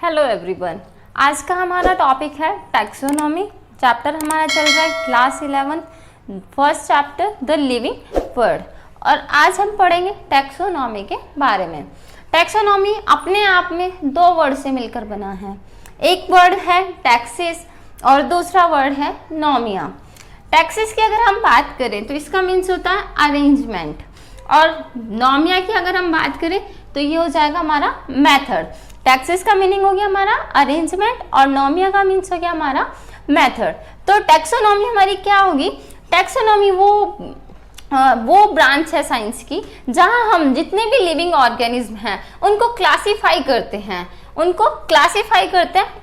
Hello everyone, आज का हमारा टॉपिक है टैक्सोनॉमी। चैप्टर हमारा चल रहा है class 11 first chapter the living word. और आज हम पढ़ेंगे टैक्सोनॉमी के बारे में। टैक्सोनॉमी अपने आप में दो वर्ड से मिलकर बना है। एक वर्ड है टैक्सिस और दूसरा वर्ड है नॉमिया। टैक्सिस की अगर हम बात करें तो इसका मीन्स होता है अरेंजमेंट, और नॉमिया की अगर हम बात करें तो ये हो जाएगा हमारा मेथड। टैक्सिस का मीनिंग हो गया हमारा अरेंजमेंट और नॉमिया का मीन्स हो गया हमारा मेथड। तो टैक्सोनॉमी हमारी क्या होगी? टैक्सोनॉमी वो ब्रांच है साइंस की जहां हम जितने भी लिविंग ऑर्गेनिज्म हैं उनको क्लासिफाई करते हैं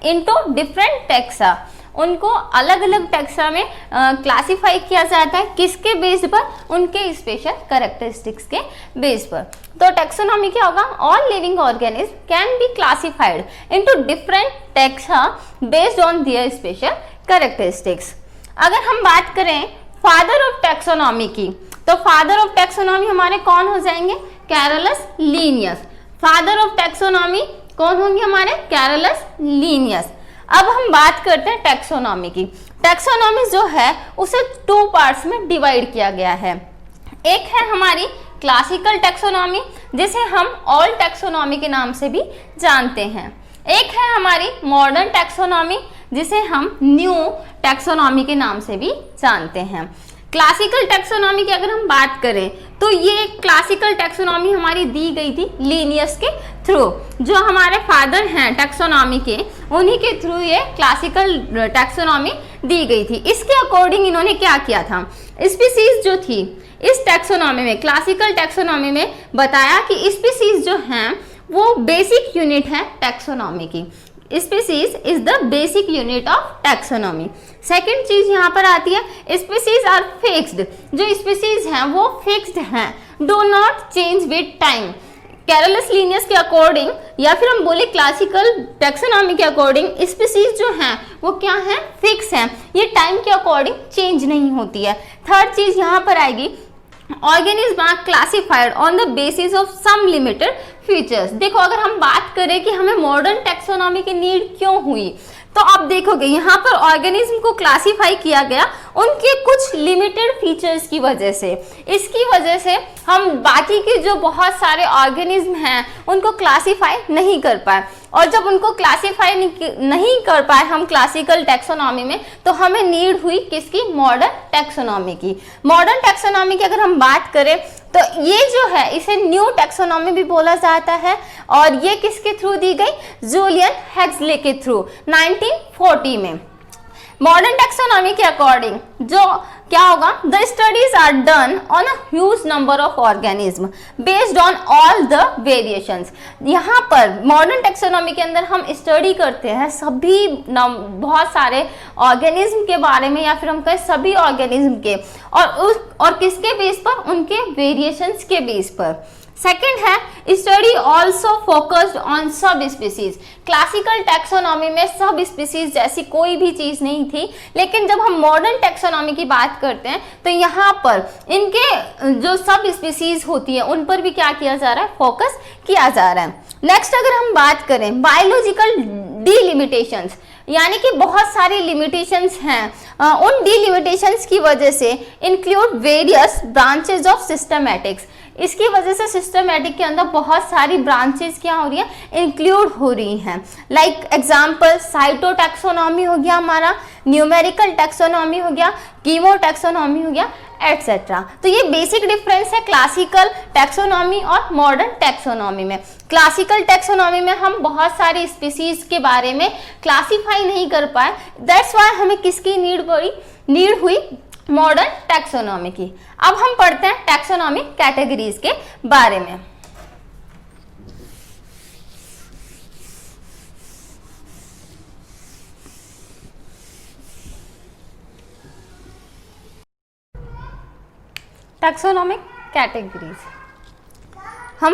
इनटू डिफरेंट टैक्सा। उनको अलग अलग टैक्सा में क्लासिफाई किया जाता है। किसके बेस पर? उनके स्पेशल कैरेक्टरिस्टिक्स के बेस पर। तो टैक्सोनॉमी क्या होगा? All living organism can be classified into different taxa based on their special characteristics. अगर हम बात करें फादर ऑफ टैक्सोनॉमी की, तो फादर ऑफ टैक्सोनॉमी हमारे कौन हो जाएंगे? Carolus Linnaeus. Father of taxonomy कौन होंगे हमारे? Carolus Linnaeus. अब हम बात करते हैं टैक्सोनॉमी की। टैक्सोनॉमी जो है उसे टू पार्ट्स में डिवाइड किया गया है। एक है हमारी क्लासिकल टैक्सोनॉमी जिसे हम ऑल टैक्सोनॉमी के नाम से भी जानते हैं। एक है हमारी मॉडर्न टैक्सोनॉमी जिसे हम न्यू टैक्सोनॉमी के नाम से भी जानते हैं। क्लासिकल टैक्सोनॉमी की अगर हम बात करें तो ये क्लासिकल टैक्सोनॉमी हमारी दी गई थी लीनियस के थ्रू। जो हमारे फादर हैं टैक्सोनॉमी के, उन्हीं के थ्रू ये क्लासिकल टैक्सोनॉमी दी गई थी। इसके अकॉर्डिंग इन्होंने क्या किया था? स्पीसीज जो थी इस टैक्सोनॉमी में, क्लासिकल टैक्सोनॉमी में बताया कि स्पीसीज जो हैं वो बेसिक यूनिट है टैक्सोनॉमी की। Species is the basic unit of taxonomy. Second चीज यहाँ पर आती है स्पीसीज आर फिक्स्ड। जो स्पीसीज हैं वो फिक्स्ड हैं, do not change with time. Carolus Linnaeus के अकॉर्डिंग या फिर हम बोले क्लासिकल टैक्सोनॉमी के अकॉर्डिंग स्पीसीज जो हैं वो क्या हैं? फिक्स हैं, ये टाइम के अकॉर्डिंग चेंज नहीं होती है। थर्ड चीज यहाँ पर आएगी organism are classified on the basis of some limited features. देखो अगर हम बात करें कि हमें मॉडर्न टैक्सोनॉमी की नीड क्यों हुई, तो आप देखोगे यहाँ पर ऑर्गेनिज्म को क्लासिफाई किया गया उनके कुछ लिमिटेड फीचर्स की वजह से। इसकी वजह से हम बाकी के जो बहुत सारे ऑर्गेनिज्म हैं उनको क्लासिफाई नहीं कर पाए, और जब उनको क्लासिफाई नहीं कर पाए हम क्लासिकल टैक्सोनॉमी में, तो हमें नीड हुई किसकी? मॉडर्न टैक्सोनॉमी की। मॉडर्न टैक्सोनॉमी की अगर हम बात करें तो ये जो है इसे न्यू टैक्सोनॉमी भी बोला जाता है, और ये किसके थ्रू दी गई? जूलियन हेक्सले के थ्रू 1940 में। मॉडर्न टैक्सोनॉमी के अकॉर्डिंग जो क्या होगा? The studies are done on a huge number of organism based on all the variations. यहाँ पर मॉडर्न टैक्सोनॉमी के अंदर हम स्टडी करते हैं सभी बहुत सारे ऑर्गेनिज्म के बारे में, या फिर हम कहें सभी ऑर्गेनिज्म के, और किसके बेस पर? उनके वेरिएशंस के बेस पर। सेकेंड है study also focused on sub species. Classical taxonomy में सब स्पीसीज जैसी कोई भी चीज नहीं थी, लेकिन जब हम मॉडर्न टैक्सोनॉमी की बात करते हैं तो यहाँ पर इनके जो सब स्पीसीज होती है उन पर भी क्या किया जा रहा है? फोकस किया जा रहा है। नेक्स्ट अगर हम बात करें बायोलॉजिकल डिलिमिटेशंस, यानी कि बहुत सारी लिमिटेशंस हैं, उन डिलिमिटेशंस की वजह से include various branches of systematics. इसकी वजह से सिस्टमैटिक के अंदर बहुत सारी ब्रांचेस क्या हो रही है? इंक्लूड हो रही हैं। लाइक एग्जांपल साइटोटैक्सोनॉमी हो गया हमारा, न्यूमेरिकल टैक्सोनॉमी हो गया, कीमो टैक्सोनॉमी हो गया, एटसेट्रा। तो ये बेसिक डिफरेंस है क्लासिकल टैक्सोनॉमी और मॉडर्न टैक्सोनॉमी में। क्लासिकल टैक्सोनॉमी में हम बहुत सारी स्पीसीज के बारे में क्लासिफाई नहीं कर पाए, दैट्स व्हाई हमें किसकी नीड हुई? मॉडर्न टैक्सोनॉमी की। अब हम पढ़ते हैं टैक्सोनॉमी कैटेगरीज के बारे में। टैक्सोनॉमिक कैटेगरीज हम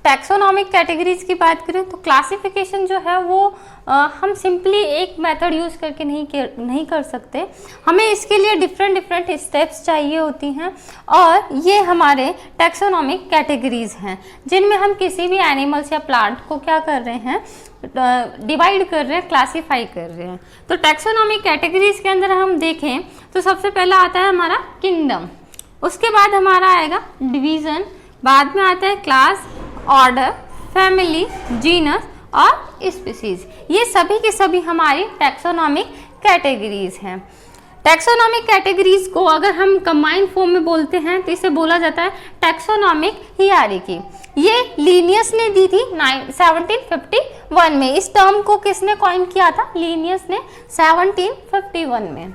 टैक्सोनॉमिक कैटेगरीज की बात करें तो क्लासिफिकेशन जो है वो हम सिंपली एक मेथड यूज़ करके नहीं कर सकते, हमें इसके लिए डिफरेंट स्टेप्स चाहिए होती हैं। और ये हमारे टैक्सोनॉमिक कैटेगरीज हैं जिनमें हम किसी भी एनिमल्स या प्लांट को क्या कर रहे हैं, डिवाइड कर रहे हैं, क्लासीफाई कर रहे हैं। तो टैक्सोनॉमिक कैटेगरीज के अंदर हम देखें तो सबसे पहला आता है हमारा किंगडम, उसके बाद हमारा आएगा डिवीज़न, बाद में आता है क्लास, ऑर्डर, फैमिली, जीनस और स्पीसीज। ये सभी के सभी हमारी टैक्सोनॉमिक कैटेगरीज हैं। टैक्सोनॉमिक कैटेगरीज को अगर हम कंबाइंड फॉर्म में बोलते हैं तो इसे बोला जाता है टैक्सोनॉमिक हियरार्की। ये लिनियस ने दी थी 1751 में। इस टर्म को किसने कॉइन किया था? लिनियस ने 1751 में।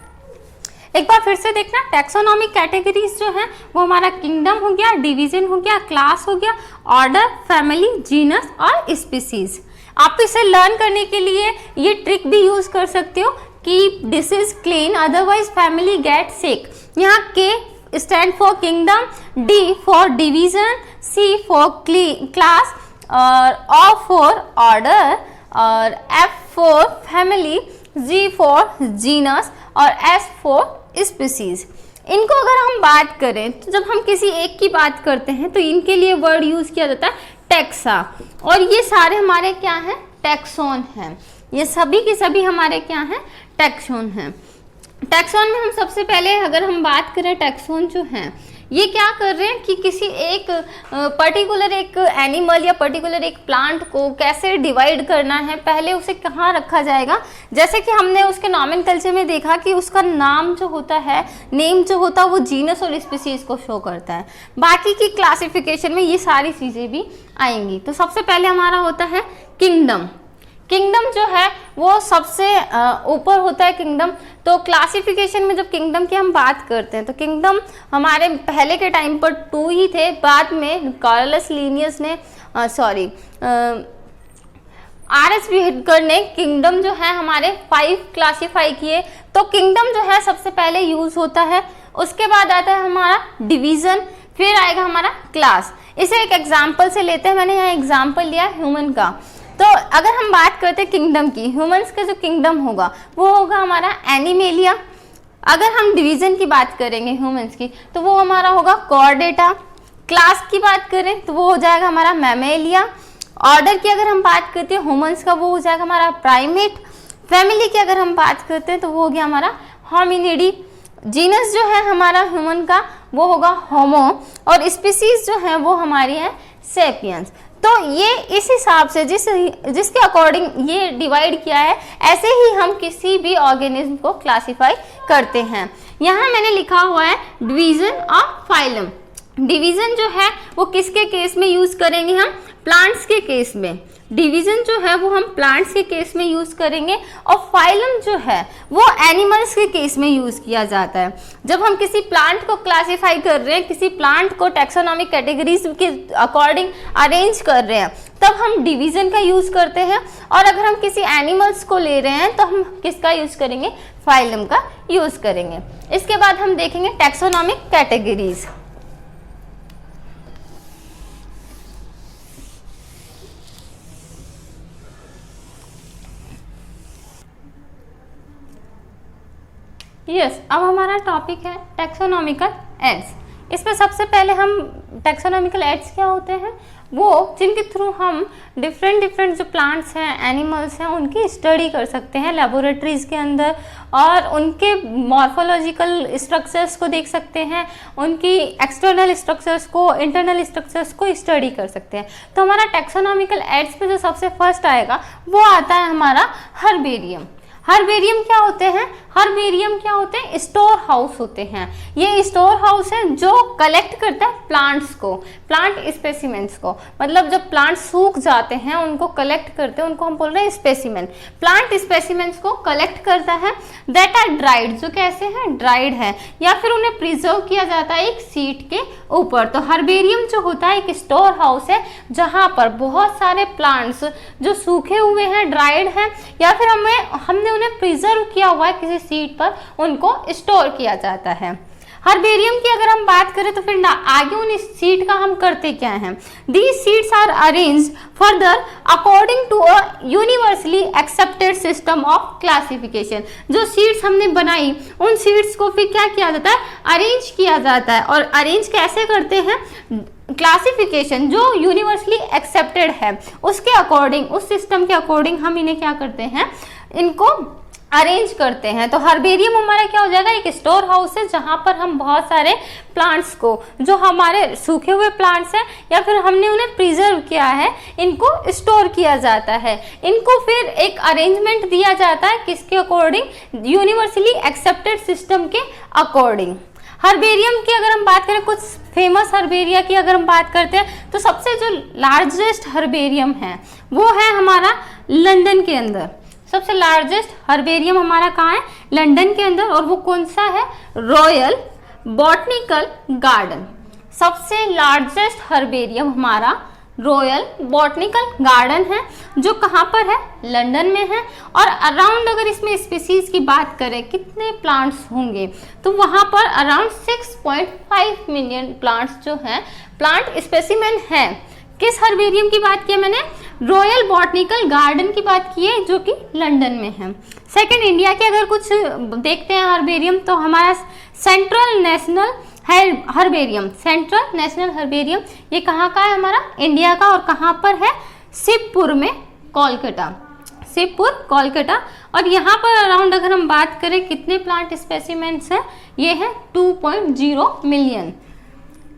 एक बार फिर से देखना, टैक्सोनॉमिक कैटेगरीज जो हैं वो हमारा किंगडम हो गया, डिवीजन हो गया, क्लास हो गया, ऑर्डर, फैमिली, जीनस और स्पीसीज। आप इसे लर्न करने के लिए ये ट्रिक भी यूज कर सकते हो कि this is clean otherwise family get sick. यहाँ K stand for kingdom, D for division, C for class और ओ फॉर ऑर्डर और F for family, G for genus और एस फॉर स्पीसीज। इनको अगर हम बात करें तो जब हम किसी एक की बात करते हैं तो इनके लिए वर्ड यूज किया जाता है टैक्सा, और ये सारे हमारे क्या हैं? टैक्सोन हैं। ये सभी के सभी हमारे क्या हैं? टैक्सोन हैं। टैक्सोन में हम सबसे पहले अगर हम बात करें, टैक्सोन जो हैं ये क्या कर रहे हैं कि किसी एक पर्टिकुलर एक एनिमल या पर्टिकुलर एक प्लांट को कैसे डिवाइड करना है, पहले उसे कहाँ रखा जाएगा। जैसे कि हमने उसके नॉमेनक्लेचर में देखा कि उसका नाम जो होता है, नेम जो होता है वो जीनस और स्पीसीज को शो करता है। बाकी की क्लासिफिकेशन में ये सारी चीज़ें भी आएंगी। तो सबसे पहले हमारा होता है किंगडम। किंगडम जो है वो सबसे ऊपर होता है किंगडम। तो क्लासिफिकेशन में जब किंगडम की हम बात करते हैं तो किंगडम हमारे पहले के टाइम पर 2 ही थे, बाद में कार्लस लिनियस ने आर.एच. व्हीटकर ने किंगडम जो है हमारे 5 क्लासीफाई किए। तो किंगडम जो है सबसे पहले यूज होता है, उसके बाद आता है हमारा डिवीजन, फिर आएगा हमारा क्लास। इसे एक एग्जाम्पल से लेते हैं, मैंने यहाँ एग्जाम्पल लिया ह्यूमन का। तो अगर हम बात करते हैं किंगडम की, ह्यूमंस का जो किंगडम होगा वो होगा हमारा एनिमेलिया। अगर हम डिवीजन की बात करेंगे ह्यूमंस की तो वो हमारा होगा कॉर्डेटा। क्लास की बात करें तो वो हो जाएगा हमारा मैमेलिया। ऑर्डर की अगर हम बात करते हैं ह्यूमंस का, वो हो जाएगा हमारा प्राइमेट। फैमिली की अगर हम बात करते हैं तो वो हो गया हमारा होमिनिडी। जीनस जो है हमारा ह्यूमन का वो होगा होमो, और स्पीसीज जो है वो हमारी है सेपियंस। तो ये इस हिसाब से जिसके अकॉर्डिंग ये डिवाइड किया है, ऐसे ही हम किसी भी ऑर्गेनिज्म को क्लासिफाई करते हैं। यहाँ मैंने लिखा हुआ है डिवीजन ऑफ फाइलम। डिवीजन जो है वो किसके केस में यूज करेंगे? हम प्लांट्स के केस में। डिवीजन जो है वो हम प्लांट्स के केस में यूज करेंगे, और फाइलम जो है वो एनिमल्स के केस में यूज किया जाता है। जब हम किसी प्लांट को क्लासिफाई कर रहे हैं, किसी प्लांट को टैक्सोनॉमिक कैटेगरीज के अकॉर्डिंग अरेंज कर रहे हैं, तब हम डिवीजन का यूज करते हैं। और अगर हम किसी एनिमल्स को ले रहे हैं तो हम किसका यूज करेंगे? फाइलम का यूज करेंगे। इसके बाद हम देखेंगे टैक्सोनॉमिक कैटेगरीज। अब हमारा टॉपिक है टैक्सोनॉमिकल एड्स। इसमें सबसे पहले हम टैक्सोनॉमिकल एड्स क्या होते हैं, वो जिनके थ्रू हम डिफरेंट जो प्लांट्स हैं, एनिमल्स हैं, उनकी स्टडी कर सकते हैं लेबोरेटरीज के अंदर, और उनके मॉर्फोलॉजिकल स्ट्रक्चर्स को देख सकते हैं, उनकी एक्सटर्नल स्ट्रक्चर्स को, इंटरनल स्ट्रक्चर्स को स्टडी कर सकते हैं। तो हमारा टैक्सोनॉमिकल एड्स पे जो सबसे फर्स्ट आएगा वो आता है हमारा हर्बेरियम। हर्बेरियम क्या होते हैं? हर्बेरियम क्या होते हैं? स्टोर हाउस होते हैं। ये स्टोर हाउस है जो कलेक्ट करता है प्लांट्स को, प्लांट स्पेसिमेंट्स को। मतलब जब प्लांट सूख जाते हैं उनको कलेक्ट करते हैं, उनको हम बोल रहे हैं स्पेसिमेन। प्लांट स्पेसिमेंट्स को कलेक्ट करता है, दैट आर ड्राइड, जो कैसे हैं? ड्राइड है, या फिर उन्हें प्रिजर्व किया जाता है एक सीट के ऊपर। तो हर्बेरियम जो होता है एक स्टोर हाउस है जहाँ पर बहुत सारे प्लांट्स जो सूखे हुए हैं, ड्राइड हैं, या फिर हमने उन्हें प्रिजर्व किया हुआ है किसी सीट पर, उनको स्टोर किया जाता है। हर्बेरियम की अगर हम बात करें तो फिर आगे उन सीड का हम करते क्या हैं? These seeds are arranged further according to a universally accepted system of classification. जो सीड्स हमने बनाई उन सीड्स को फिर क्या किया जाता है? अरेंज किया जाता है। और अरेंज कैसे करते हैं? क्लासिफिकेशन जो यूनिवर्सली एक्सेप्टेड है उसके अकॉर्डिंग, उस सिस्टम के अकॉर्डिंग हम इन्हें क्या करते हैं? इनको अरेंज करते हैं। तो हर्बेरियम हमारा क्या हो जाएगा? एक स्टोर हाउस है जहां पर हम बहुत सारे प्लांट्स को, जो हमारे सूखे हुए प्लांट्स हैं या फिर हमने उन्हें प्रिजर्व किया है, इनको स्टोर किया जाता है। इनको फिर एक अरेंजमेंट दिया जाता है किसके अकॉर्डिंग? यूनिवर्सली एक्सेप्टेड सिस्टम के अकॉर्डिंग। हर्बेरियम की अगर हम बात करें, कुछ फेमस हर्बेरिया की अगर हम बात करते हैं तो सबसे जो लार्जेस्ट हर्बेरियम है वो है हमारा लंदन के अंदर। सबसे लार्जेस्ट हर्बेरियम हमारा कहाँ है? लंदन के अंदर। और वो कौन सा है? Royal botanical garden. सबसे लार्जेस्ट हर्बेरियम हमारा रॉयल बॉटनिकल गार्डन है, जो कहाँ पर है? लंदन में है। और अराउंड अगर इसमें स्पीसीज की बात करें कितने प्लांट्स होंगे, तो वहाँ पर अराउंड 6.5 मिलियन प्लांट्स जो हैं, प्लांट स्पेसिमेन है। किस हर्बेरियम की बात की है मैंने? रॉयल बॉटनिकल गार्डन की बात की है, जो कि लंदन में है। सेकंड, इंडिया के अगर कुछ देखते हैं हर्बेरियम, तो हमारा central national herbarium, central national herbarium ये कहाँ का है? हमारा इंडिया का। और कहाँ पर है? शिवपुर में, कोलकाता। शिवपुर, कोलकाता। और यहाँ पर अराउंड अगर हम बात करें कितने प्लांट स्पेसिमेंट्स हैं, ये है 2.0 मिलियन।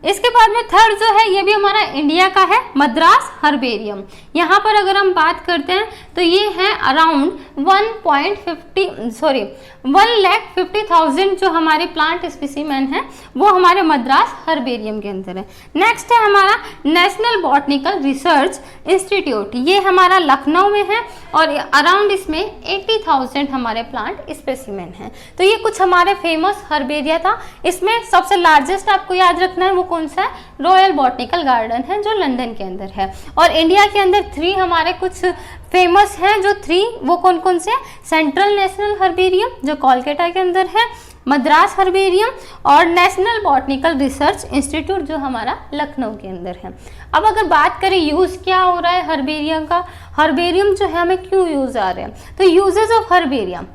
इसके बाद में थर्ड जो है ये भी हमारा इंडिया का है, मद्रास हर्बेरियम। यहाँ पर अगर हम बात करते हैं तो ये है अराउंड 1,50,000 जो हमारे प्लांट स्पेसिमेन है वो हमारे मद्रास हर्बेरियम के अंदर है। नेक्स्ट है हमारा नेशनल बॉटनिकल रिसर्च इंस्टीट्यूट, ये हमारा लखनऊ में है और अराउंड इसमें 80,000 हमारे प्लांट स्पेसिमेन हैं। तो ये कुछ हमारे फेमस हर्बेरिया था। इसमें सबसे लार्जेस्ट आपको याद रखना है वो कौन सा है? रॉयल बॉटनिकल गार्डन है, जो लंदन के अंदर है। और इंडिया के अंदर 3 हमारे कुछ फेमस हैं, जो 3 वो कौन कौन से? सेंट्रल नेशनल हर्बेरियम जो कोलकाता के अंदर है, मद्रास हर्बेरियम और नेशनल बॉटनिकल रिसर्च इंस्टीट्यूट जो हमारा लखनऊ के अंदर है। अब अगर बात करें यूज़ क्या हो रहा है हर्बेरियम का, हर्बेरियम जो है हमें क्यों यूज़ आ रहे हैं, तो यूजेज ऑफ हर्बेरियम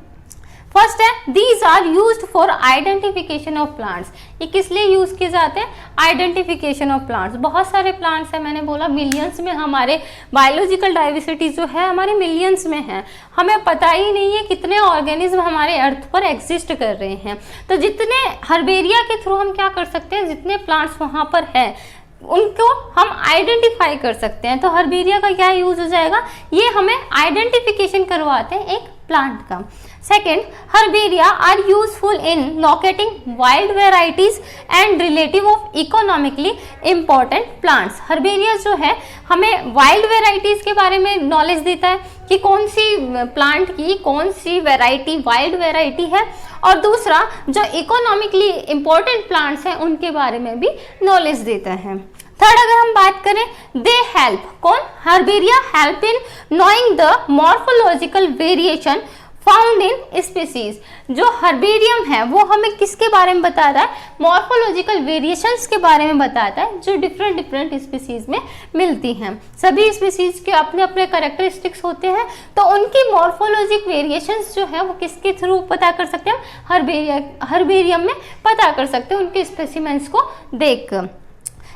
फर्स्ट है these are used for identification of plants. ये किस लिए यूज किए जाते हैं? Identification of plants. बहुत सारे प्लांट्स हैं, मैंने बोला मिलियंस में, हमारे बायोलॉजिकल डाइवर्सिटी जो है हमारे मिलियंस में है, हमें पता ही नहीं है कितने ऑर्गेनिज्म हमारे अर्थ पर एग्जिस्ट कर रहे हैं। तो जितने हर्बेरिया के थ्रू हम क्या कर सकते हैं, जितने प्लांट्स वहाँ पर है उनको हम आइडेंटिफाई कर सकते हैं। तो हर्बेरिया का क्या यूज हो जाएगा, ये हमें आइडेंटिफिकेशन करवाते हैं एक प्लांट का। Second, herbaria are useful in locating wild varieties and relative of economically important plants. Herbaria जो है हमें वाइल्ड वेराइटीज के बारे में नॉलेज देता है कि कौन सी प्लांट की कौन सी वेराइटी वाइल्ड वेराइटी है, और दूसरा जो इकोनॉमिकली इम्पोर्टेंट प्लांट्स हैं उनके बारे में भी नॉलेज देता है। थर्ड, अगर हम बात करें दे हेल्प, कौन? Herbaria help in knowing the morphological variation found in species. जो हर्बेरियम है वो हमें किसके बारे में बताता है? मॉर्फोलॉजिकल वेरिएशंस के बारे में बताता है, जो डिफरेंट डिफरेंट स्पीसीज में मिलती हैं। सभी स्पीसीज के अपने अपने कैरेक्टरिस्टिक्स होते हैं, तो उनकी मॉर्फोलॉजिक वेरिएशंस जो है वो किसके थ्रू पता कर सकते हैं? हर्बेरियम में पता कर सकते हैं, उनके स्पेसिमेंस को देखकर।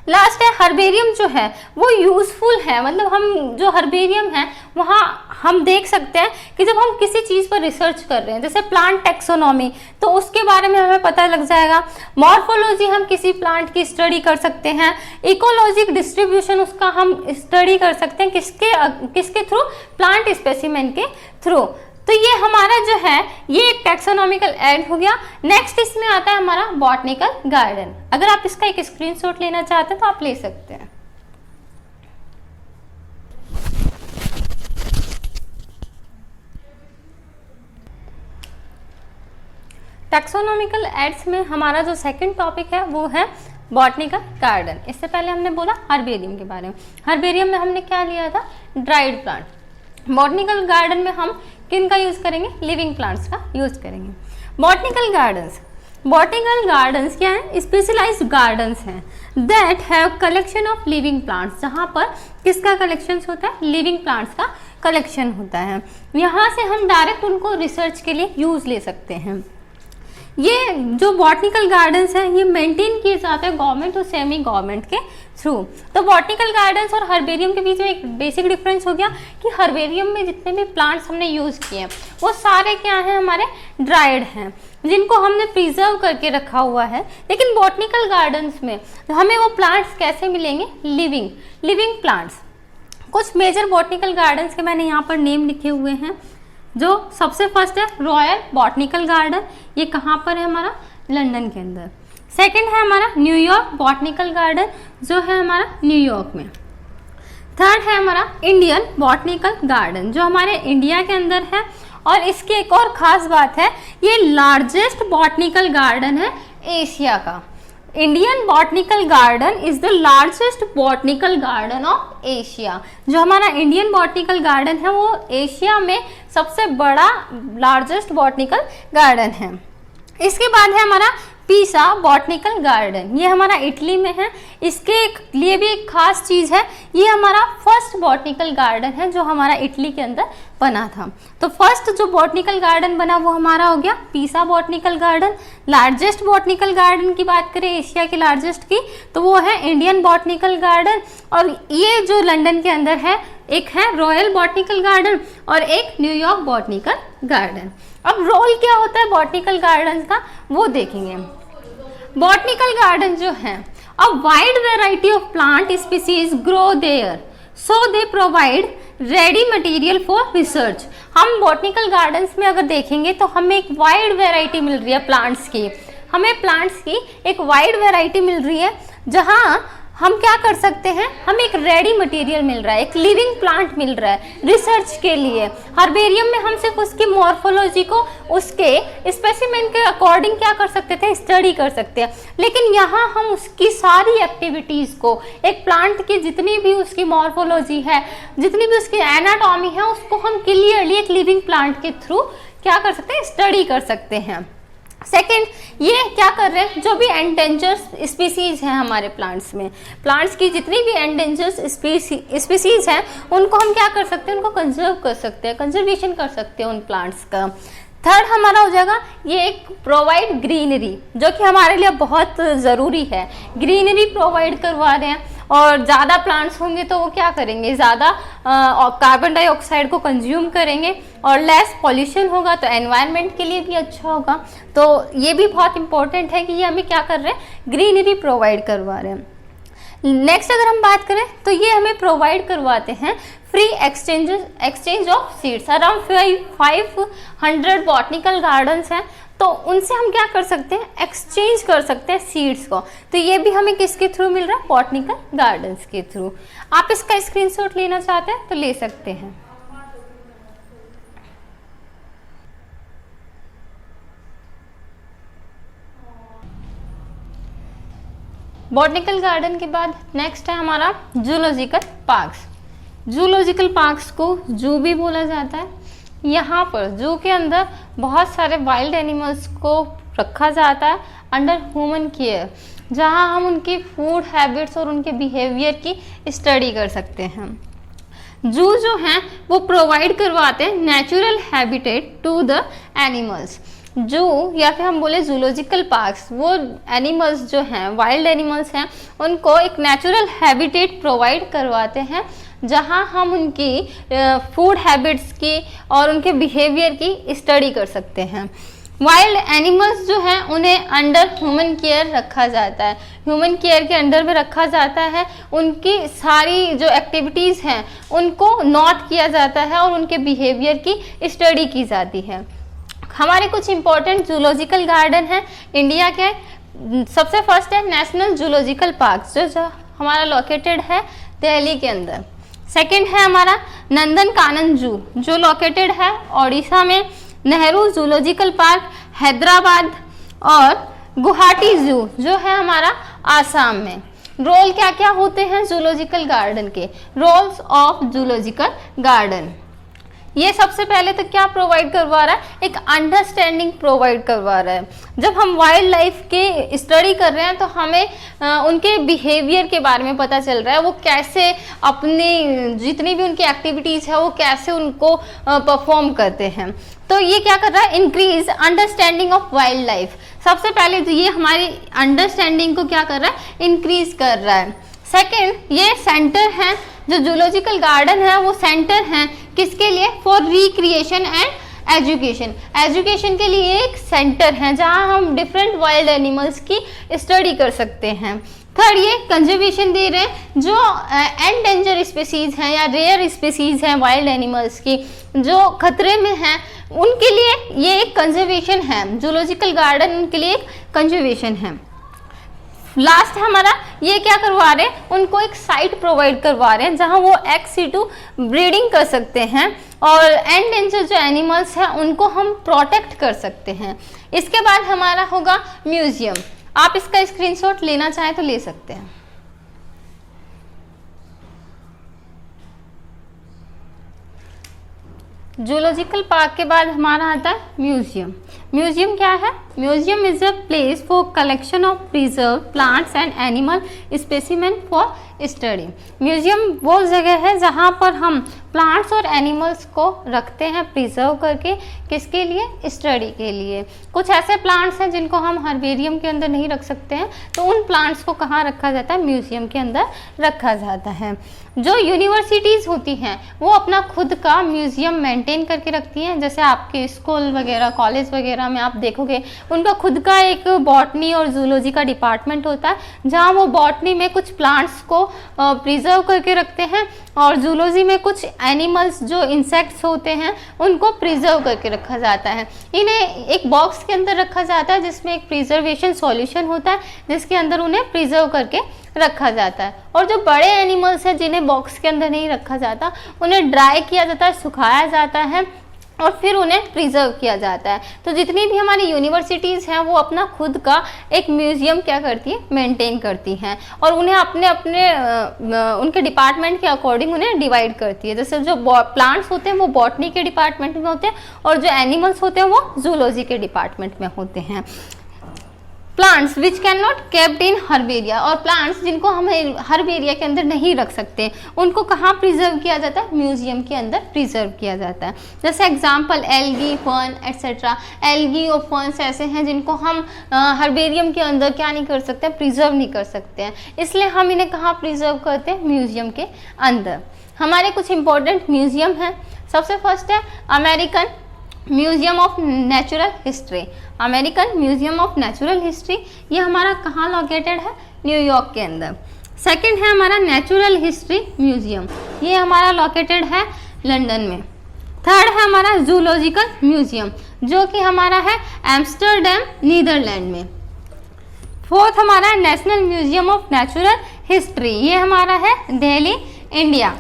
लास्ट है हर्बेरियम जो है वो यूजफुल है, मतलब हम जो हर्बेरियम है वहाँ हम देख सकते हैं कि जब हम किसी चीज़ पर रिसर्च कर रहे हैं, जैसे प्लांट टेक्सोनॉमी, तो उसके बारे में हमें पता लग जाएगा। मॉर्फोलॉजी, हम किसी प्लांट की स्टडी कर सकते हैं। इकोलॉजिक डिस्ट्रीब्यूशन, उसका हम स्टडी कर सकते हैं किसके थ्रू? प्लांट स्पेसिमेन के थ्रू। तो ये हमारा जो है ये एक टैक्सोनॉमिकल एड हो गया। नेक्स्ट इसमें आता है हमारा बॉटनिकल गार्डन। अगर आप इसका एक स्क्रीनशॉट लेना चाहते हैं तो आप ले सकते हैं। टैक्सोनॉमिकल एड्स में हमारा जो सेकंड टॉपिक है वो है बॉटनिकल गार्डन। इससे पहले हमने बोला हर्बेरियम के बारे में। हर्बेरियम में हमने क्या लिया था? Dried plant. बॉटनिकल गार्डन में हम किन का यूज करेंगे? लिविंग प्लांट्स का यूज करेंगे। बॉटनिकल गार्डन्स बॉटनिकल गार्डन्स क्या है? स्पेशलाइज्ड गार्डन्स हैं that have collection of living plants, जहाँ पर किसका कलेक्शन होता है? लिविंग प्लांट्स का कलेक्शन होता है। यहाँ से हम डायरेक्ट उनको रिसर्च के लिए यूज ले सकते हैं। ये जो बॉटनिकल गार्डन्स हैं ये मेंटेन किए जाते हैं गवर्नमेंट और सेमी गवर्नमेंट के थ्रू। तो बॉटनिकल गार्डन्स और हर्बेरियम के बीच में एक बेसिक डिफरेंस हो गया कि हर्बेरियम में जितने भी प्लांट्स हमने यूज किए हैं वो सारे क्या हैं? हमारे ड्राइड हैं, जिनको हमने प्रिजर्व करके रखा हुआ है। लेकिन बॉटनिकल गार्डन्स में हमें वो प्लांट्स कैसे मिलेंगे? Living plants. कुछ मेजर बॉटनिकल गार्डन्स के मैंने यहाँ पर नेम लिखे हुए हैं। जो सबसे फर्स्ट है रॉयल बॉटनिकल गार्डन, ये कहाँ पर है? हमारा लंदन के अंदर। सेकंड है हमारा न्यूयॉर्क बॉटनिकल गार्डन, जो है हमारा न्यूयॉर्क में। थर्ड है हमारा इंडियन बॉटनिकल गार्डन, जो हमारे इंडिया के अंदर है। और इसकी एक और खास बात है, ये लार्जेस्ट बॉटनिकल गार्डन है एशिया का। Indian botanical garden is the largest botanical garden of Asia. जो हमारा इंडियन बॉटनिकल गार्डन है वो एशिया में सबसे बड़ा लार्जेस्ट बॉटनिकल गार्डन है। इसके बाद है हमारा पीसा बॉटनिकल गार्डन, ये हमारा इटली में है। इसके लिए भी एक खास चीज़ है, ये हमारा फर्स्ट बॉटनिकल गार्डन है जो हमारा इटली के अंदर बना था। तो फर्स्ट जो बॉटनिकल गार्डन बना वो हमारा हो गया पीसा botanical garden. Largest botanical garden की बात करें एशिया के लार्जेस्ट की, तो वो है इंडियन बॉटनिकल गार्डन। और ये जो लंदन के अंदर है, एक है रॉयल बॉटनिकल गार्डन और एक न्यूयॉर्क बॉटनिकल गार्डन। अब रोल क्या होता है बॉटनिकल गार्डन का वो देखेंगे। बॉटनिकल गार्डन जो है, a wide variety of plant species grow there, so they provide ready material for research. हम बॉटनिकल गार्डन्स में अगर देखेंगे तो हमें एक वाइड वेराइटी मिल रही है प्लांट्स की। हमें प्लांट्स की एक वाइड वेराइटी मिल रही है, जहाँ हम क्या कर सकते हैं? हमें एक रेडी मटेरियल मिल रहा है, एक लिविंग प्लांट मिल रहा है रिसर्च के लिए। हर्बेरियम में हम सिर्फ उसकी मॉर्फोलॉजी को उसके स्पेसिमेन के अकॉर्डिंग क्या कर सकते थे? स्टडी कर सकते हैं। लेकिन यहाँ हम उसकी सारी एक्टिविटीज़ को, एक प्लांट की जितनी भी उसकी मॉर्फोलॉजी है, जितनी भी उसकी एनाटॉमी है, उसको हम क्लियरली एक लिविंग प्लांट के थ्रू क्या कर सकते हैं? स्टडी कर सकते हैं। सेकेंड, ये क्या कर रहे हैं? जो भी एंडेंजर्ड स्पीसीज हैं हमारे प्लांट्स में, प्लांट्स की जितनी भी एंडेंजर्ड स्पीसीज हैं उनको हम क्या कर सकते हैं? उनको कंजर्व कर सकते हैं, कंजर्वेशन कर सकते हैं उन प्लांट्स का। थर्ड हमारा हो जाएगा ये एक प्रोवाइड ग्रीनरी, जो कि हमारे लिए बहुत ज़रूरी है। ग्रीनरी प्रोवाइड करवा रहे हैं, और ज़्यादा प्लांट्स होंगे तो वो क्या करेंगे? ज़्यादा कार्बन डाइऑक्साइड को कंज्यूम करेंगे, और लेस पॉल्यूशन होगा तो एनवायरनमेंट के लिए भी अच्छा होगा। तो ये भी बहुत इंपॉर्टेंट है कि ये हमें क्या कर रहे हैं? ग्रीनरी प्रोवाइड करवा रहे हैं। नेक्स्ट अगर हम बात करें तो ये हमें प्रोवाइड करवाते हैं free exchange of seeds. Around 500 botanical gardens हैं, तो उनसे हम क्या कर सकते हैं? एक्सचेंज कर सकते हैं सीड्स को। तो ये भी हमें किसके थ्रू मिल रहा है? बॉटनिकल गार्डन्स के थ्रू। आप इसका स्क्रीनशॉट लेना चाहते हैं तो ले सकते हैं। बॉटनिकल गार्डन के बाद नेक्स्ट है हमारा जूलॉजिकल पार्क्स। जूलॉजिकल पार्क्स को जू भी बोला जाता है। यहाँ पर जू के अंदर बहुत सारे वाइल्ड एनिमल्स को रखा जाता है अंडर ह्यूमन केयर, जहाँ हम उनकी फूड हैबिट्स और उनके बिहेवियर की स्टडी कर सकते हैं। जू जो हैं वो प्रोवाइड करवाते हैं natural habitat to the animals. Zoo या फिर हम बोले जूलॉजिकल पार्क्स, वो एनिमल्स जो हैं, वाइल्ड एनिमल्स हैं, उनको एक नेचुरल हैबिटेट प्रोवाइड करवाते हैं, जहां हम उनकी फूड हैबिट्स की और उनके बिहेवियर की स्टडी कर सकते हैं। वाइल्ड एनिमल्स जो हैं उन्हें अंडर ह्यूमन केयर रखा जाता है, ह्यूमन केयर के अंडर में रखा जाता है। उनकी सारी जो एक्टिविटीज़ हैं उनको नोट किया जाता है और उनके बिहेवियर की स्टडी की जाती है। हमारे कुछ इंपॉर्टेंट जूलॉजिकल गार्डन हैं इंडिया के। सबसे फर्स्ट है नेशनल जूलॉजिकल पार्क, जो हमारा लोकेटेड है दिल्ली के अंदर। सेकंड है हमारा नंदन कानन जू, जो लोकेटेड है ओडिशा में। नेहरू जूलॉजिकल पार्क हैदराबाद, और गुवाहाटी जू जो है हमारा आसाम में। रोल क्या क्या होते हैं जूलॉजिकल गार्डन के? रोल्स ऑफ जूलॉजिकल गार्डन, ये सबसे पहले तो क्या प्रोवाइड करवा रहा है, एक अंडरस्टैंडिंग प्रोवाइड करवा रहा है। जब हम वाइल्ड लाइफ के स्टडी कर रहे हैं तो हमें उनके बिहेवियर के बारे में पता चल रहा है, वो कैसे अपनी जितनी भी उनकी एक्टिविटीज है वो कैसे उनको परफॉर्म करते हैं। तो ये क्या कर रहा है, increase understanding of wild life. सबसे पहले तो ये हमारी अंडरस्टैंडिंग को क्या कर रहा है, इंक्रीज कर रहा है। सेकेंड, ये सेंटर है, जो जूलॉजिकल गार्डन है वो सेंटर है किसके लिए, for recreation and education. Education के लिए एक सेंटर है जहां हम डिफरेंट वाइल्ड एनिमल्स की स्टडी कर सकते हैं। थर्ड, ये कंजर्वेशन दे रहे हैं, जो एंडेंजर स्पीसीज हैं या रेयर स्पीसीज हैं वाइल्ड एनिमल्स की जो खतरे में हैं, उनके लिए ये एक कंजर्वेशन है। जूलॉजिकल गार्डन उनके लिए एक कंजर्वेशन है। लास्ट हमारा ये क्या करवा रहे हैं, उनको एक साइट प्रोवाइड करवा रहे हैं जहां वो ex-situ ब्रीडिंग कर सकते हैं और एंडेंजर जो एनिमल्स हैं उनको हम प्रोटेक्ट कर सकते हैं। इसके बाद हमारा होगा म्यूजियम। आप इसका स्क्रीनशॉट लेना चाहें तो ले सकते हैं। जूलॉजिकल पार्क के बाद हमारा आता है म्यूजियम। म्यूजियम क्या है, museum is a place for collection of preserve plants and animal specimen for study. Museum वो जगह है जहाँ पर हम प्लांट्स और एनिमल्स को रखते हैं प्रिजर्व करके, किसके लिए, स्टडी के लिए। कुछ ऐसे प्लांट्स हैं जिनको हम हर्बेरियम के अंदर नहीं रख सकते हैं, तो उन प्लांट्स को कहाँ रखा जाता है, म्यूजियम के अंदर रखा जाता है। जो यूनिवर्सिटीज़ होती हैं वो अपना खुद का म्यूजियम मेंटेन करके रखती हैं, जैसे आपके स्कूल वगैरह कॉलेज वगैरह में आप देखोगे उनका खुद का एक बॉटनी और जूलॉजी का डिपार्टमेंट होता है, जहाँ वो बॉटनी में कुछ प्लांट्स को प्रिजर्व करके रखते हैं और जूलॉजी में कुछ एनिमल्स जो इंसेक्ट्स होते हैं उनको प्रिजर्व करके रखा जाता है। इन्हें एक बॉक्स के अंदर रखा जाता है जिसमें एक प्रिजर्वेशन सॉल्यूशन होता है जिसके अंदर उन्हें प्रिजर्व करके रखा जाता है। और जो बड़े एनिमल्स हैं जिन्हें बॉक्स के अंदर नहीं रखा जाता, उन्हें ड्राई किया जाता है, सुखाया जाता है और फिर उन्हें प्रिजर्व किया जाता है। तो जितनी भी हमारी यूनिवर्सिटीज़ हैं वो अपना खुद का एक म्यूजियम क्या करती है, मेंटेन करती हैं और उन्हें अपने अपने उनके डिपार्टमेंट के अकॉर्डिंग उन्हें डिवाइड करती है। जैसे जो प्लांट्स होते हैं वो बॉटनी के डिपार्टमेंट में होते हैं और जो एनिमल्स होते हैं वो जूलॉजी के डिपार्टमेंट में होते हैं। Plants which can not kept in herbaria, और प्लांट्स जिनको हम हर्बेरिया के अंदर नहीं रख सकते उनको कहाँ प्रिजर्व किया जाता है, म्यूजियम के अंदर प्रिजर्व किया जाता है। जैसे example algae, fern etcetera. Algae और फर्न्स ऐसे हैं जिनको हम हर्बेरियम के अंदर क्या नहीं कर सकते, प्रिजर्व नहीं कर सकते हैं, इसलिए हम इन्हें कहाँ प्रिजर्व करते हैं, म्यूजियम के अंदर। हमारे कुछ इंपॉर्टेंट म्यूजियम हैं। सबसे फर्स्ट है American museum of natural history. American museum of natural history ये हमारा कहाँ लोकेटेड है, न्यूयॉर्क के अंदर। सेकंड है हमारा नेचुरल हिस्ट्री म्यूजियम, ये हमारा लोकेटेड है लंदन में। थर्ड है हमारा जूलॉजिकल म्यूजियम जो कि हमारा है एम्स्टर्डम नीदरलैंड में। फोर्थ हमारा national museum of natural history, ये हमारा है Delhi, India.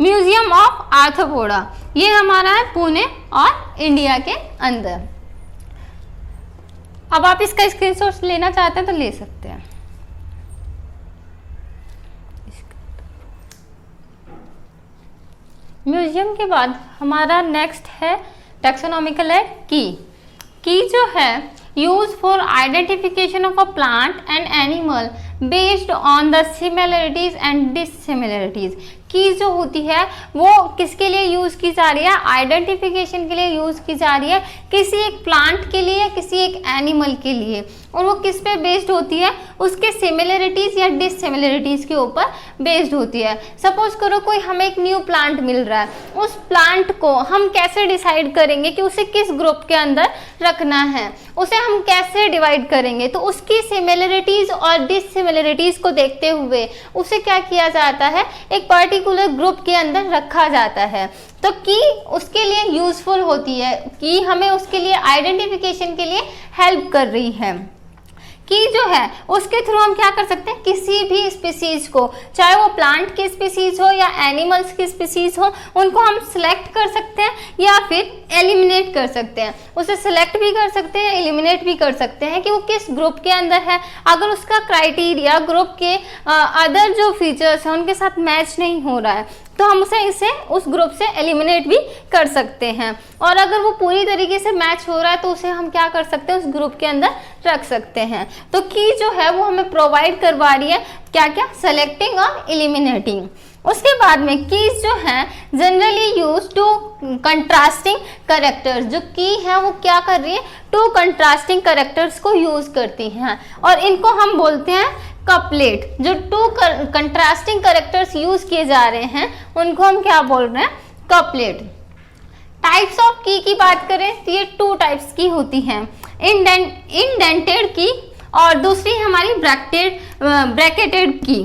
Museum of arthropoda ये हमारा है पुणे और इंडिया के अंदर। अब आप इसका स्क्रीनशॉट लेना चाहते हैं तो ले सकते हैं। म्यूजियम के बाद हमारा नेक्स्ट है टैक्सोनॉमिकल है की जो है use for identification of a plant and animal based on the similarities and dissimilarities. की जो होती है वो किसके लिए यूज़ की जा रही है, आइडेंटिफिकेशन के लिए यूज़ की जा रही है, किसी एक प्लांट के लिए, किसी एक एनिमल के लिए, और वो किस पे बेस्ड होती है, उसके सिमिलरिटीज़ या डिससिमिलरिटीज़ के ऊपर बेस्ड होती है। सपोज करो कोई हमें एक न्यू प्लांट मिल रहा है, उस प्लांट को हम कैसे डिसाइड करेंगे कि उसे किस ग्रुप के अंदर रखना है, उसे हम कैसे डिवाइड करेंगे, तो उसकी सिमिलरिटीज़ और डिससिमिलरिटीज़ को देखते हुए उसे क्या किया जाता है, एक पर्टिकुलर ग्रुप के अंदर रखा जाता है। तो की उसके लिए यूजफुल होती है, की हमें उसके लिए आइडेंटिफिकेशन के लिए हेल्प कर रही है। की जो है उसके थ्रू हम क्या कर सकते हैं, किसी भी स्पीसीज को, चाहे वो प्लांट की स्पीसीज हो या एनिमल्स की स्पीसीज हो, उनको हम सिलेक्ट कर सकते हैं या फिर एलिमिनेट कर सकते हैं, उसे सेलेक्ट भी कर सकते हैं, एलिमिनेट भी कर सकते हैं कि वो किस ग्रुप के अंदर है। अगर उसका क्राइटेरिया ग्रुप के अदर जो फीचर्स हैं उनके साथ मैच नहीं हो रहा है तो हम इसे उस ग्रुप से एलिमिनेट भी कर सकते हैं। और अगर वो पूरी तरीके से मैच हो रहा है तो उसे हम क्या कर सकते हैं, उस ग्रुप के अंदर रख सकते हैं। तो की जो है वो हमें प्रोवाइड करवा रही है क्या क्या, सेलेक्टिंग और एलिमिनेटिंग। उसके बाद में कीज जो है generally use two contrasting characters, जो की है वो क्या कर रही है, टू कंट्रास्टिंग कैरेक्टर्स को यूज करती हैं और इनको हम बोलते हैं कपलेट। जो टू कंट्रास्टिंग कैरेक्टर्स यूज किए जा रहे हैं उनको हम क्या बोल रहे हैं, कपलेट। टाइप्स ऑफ की बात करें तो ये 2 टाइप्स की होती हैं, इंडेंटेड की और दूसरी हमारी ब्रैकेटेड की।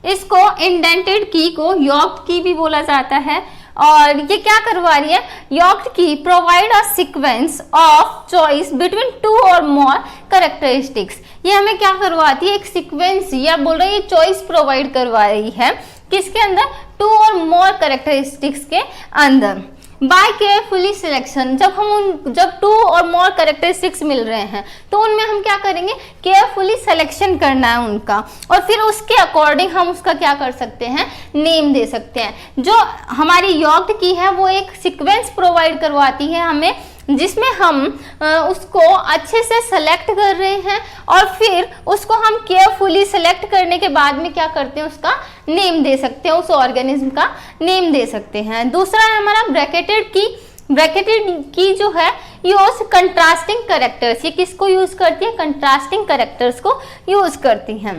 इसको इंडेंटेड की को यॉक्ड की भी बोला जाता है और ये क्या करवा रही है, यॉक्ड की provide a sequence of choice between 2 और मोर कैरेक्टरिस्टिक्स। ये हमें क्या करवाती है, एक सीक्वेंस या बोल रही है चॉइस प्रोवाइड करवा रही है किसके अंदर, 2 और मोर कैरेक्टरिस्टिक्स के अंदर। बाय केयरफुली सिलेक्शन, जब 2 और मोर कैरेक्टरिस्टिक्स मिल रहे हैं तो उनमें हम क्या करेंगे, केयरफुली सिलेक्शन करना है उनका और फिर उसके अकॉर्डिंग हम उसका क्या कर सकते हैं, नेम दे सकते हैं। जो हमारी यॉक्ड की है वो एक सीक्वेंस प्रोवाइड करवाती है हमें जिसमें हम उसको अच्छे से सेलेक्ट कर रहे हैं और फिर उसको हम केयरफुली सेलेक्ट करने के बाद में क्या करते हैं, उसका नेम दे सकते हैं, उस ऑर्गेनिज्म का नेम दे सकते हैं। दूसरा है हमारा ब्रैकेटेड की। ब्रैकेटेड की जो है यूज कंट्रास्टिंग कैरेक्टर्स, ये किसको यूज करती है, कंट्रास्टिंग कैरेक्टर्स को यूज करती हैं।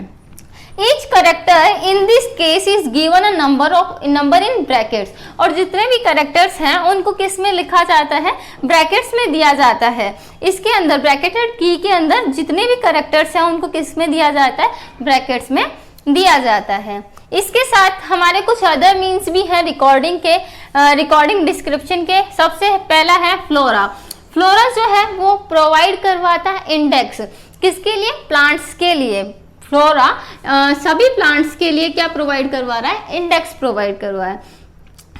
Each character in this case is given a number in brackets, और जितने भी कैरेक्टर्स हैं उनको किस में लिखा जाता है, ब्रैकेट्स में दिया जाता है। इसके अंदर ब्रैकेटेड की के अंदर जितने भी कैरेक्टर्स हैं उनको किस में दिया जाता है, ब्रैकेट्स में दिया जाता है। इसके साथ हमारे कुछ अदर मीन्स भी हैं रिकॉर्डिंग डिस्क्रिप्शन के। सबसे पहला है फ्लोरा। फ्लोरा जो है वो प्रोवाइड करवाता है इंडेक्स, किसके लिए, प्लांट्स के लिए। फ्लोरा सभी प्लांट्स के लिए क्या प्रोवाइड करवा रहा है, इंडेक्स प्रोवाइड करवा है।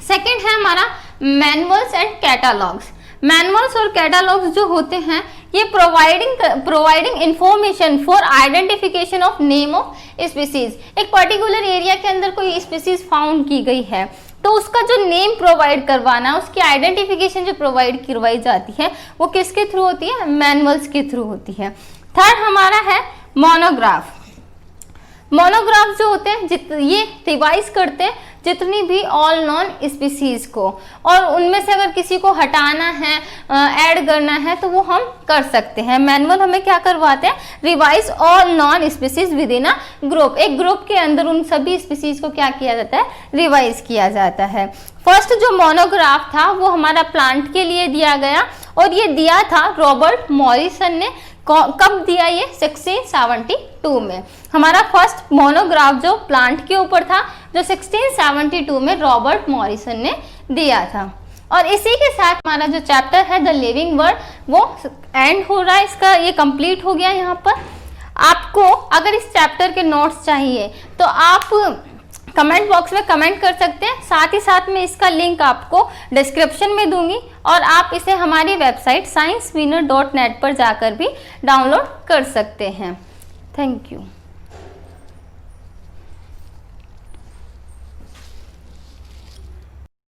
सेकंड है हमारा मैनुअल्स एंड कैटालॉग्स। मैनुअल्स और कैटालॉग्स जो होते हैं ये providing information for identification of name of species. एक पर्टिकुलर एरिया के अंदर कोई स्पीसीज फाउंड की गई है तो उसका जो नेम प्रोवाइड करवाना, उसकी आइडेंटिफिकेशन जो प्रोवाइड करवाई जाती है वो किसके थ्रू होती है, मैनुअल्स के थ्रू होती है। थर्ड हमारा है मोनोग्राफ। मोनोग्राफ जो होते हैं ये रिवाइज करते हैं जितनी भी ऑल नॉन स्पीसीज को, और उनमें से अगर किसी को हटाना है, ऐड करना है तो वो हम कर सकते हैं। मैनुअल हमें क्या करवाते हैं, revise all non species with in a group. एक ग्रुप के अंदर उन सभी स्पीसीज को क्या किया जाता है, रिवाइज किया जाता है। फर्स्ट जो मोनोग्राफ था वो हमारा प्लांट के लिए दिया गया और ये दिया था रॉबर्ट मॉरिसन ने। कब दिया ये, 1672 में। हमारा फर्स्ट मोनोग्राफ जो प्लांट के ऊपर था जो 1672 में रॉबर्ट मॉरिसन ने दिया था। और इसी के साथ हमारा जो चैप्टर है द लिविंग वर्ल्ड वो एंड हो रहा है, इसका ये कंप्लीट हो गया। यहाँ पर आपको अगर इस चैप्टर के नोट्स चाहिए तो आप कमेंट बॉक्स में कमेंट कर सकते हैं, साथ ही साथ में इसका लिंक आपको डिस्क्रिप्शन में दूंगी और आप इसे हमारी वेबसाइट sciencewinner.net पर जाकर भी डाउनलोड कर सकते हैं। Thank you.